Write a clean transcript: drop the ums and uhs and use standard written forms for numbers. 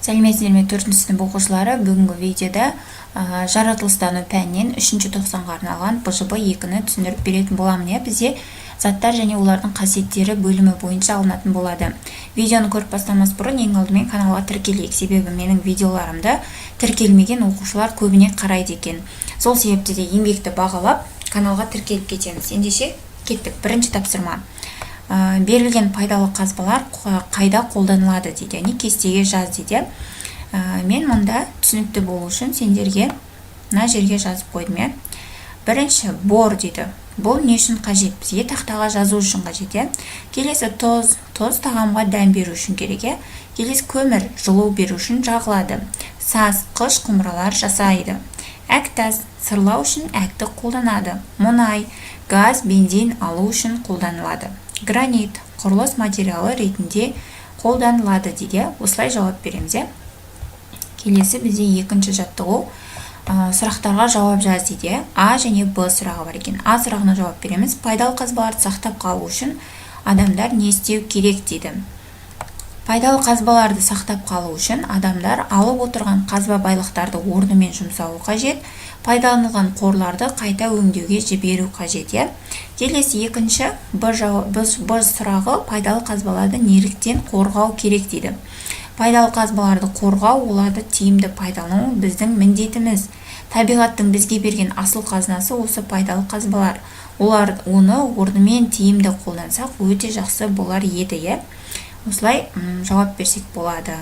Сәлеметсіздер ме 4 сынып оқушылары, бүгінгі видеода жаратылыстану пәнінен 3-ші тоқсанға арналған БЖБ 2-ні түсіндіріп беретін боламын. Бізде заттар және олардың қасиеттері бөлімі бойынша алынатын болады. Видеоны көріп бастамас бұрын ең алдымен каналға тіркелейік, себебі менің видеоларымды тіркелмеген оқушылар көбіне қарайды екен. Сол себепті де еңбекті бағалап каналға тіркеліп кетеміз. Ендеше кеттік. Бірінші тапсырма. Берілген пайдалы қазбалар қайда қолданылады дейді, яғни кестеге жаз дейді. Мен мұнда түсінікті болу үшін сендерге мына жерге жазып қойдым. Бірінші бор дейді. Бұл не үшін қажет? Бізге тақтаға жазу үшін қажет. Келесі тоз тағамға дәм беру үшін керек. Келесі көмір жылу беру үшін жағылады. Саз, қыш құмыралар жасайды. Әктас сырлау үшін әкті қолданады. Мұнай, газ, бензин алу үшін қолданылады. Гранит құрылыс материалы ретінде қолданылады дейді. Осылай жауап береміз. Келесі бізде екінші жаттығу. Сұрақтарға жауап жаз дейді. А және Б сұрағы бар екен. А сұрағына жауап береміз. Пайдалы қазбаларды сақтап қалу үшін адамдар не істеу керек дейді. Пайдалы қазбаларды сақтап қалу үшін адамдар алып отырған қазба байлықтарды орнымен жұмсауы қажет. Пайдаланылған қорларды қайта өңдеуге жіберу қажет. Келесі екінші Б сұрағы, пайдалы қазбаларды неліктен қорғау керек дейді. Пайдалы қазбаларды қорғау, оларды тиімді пайдалану біздің міндетіміз. Табиғаттың бізге берген асыл қазынасы осы пайдалы қазбалар. Оны орнымен тиімді қолдансақ өте жақсы болар еді. Осылай жауап берсек болады.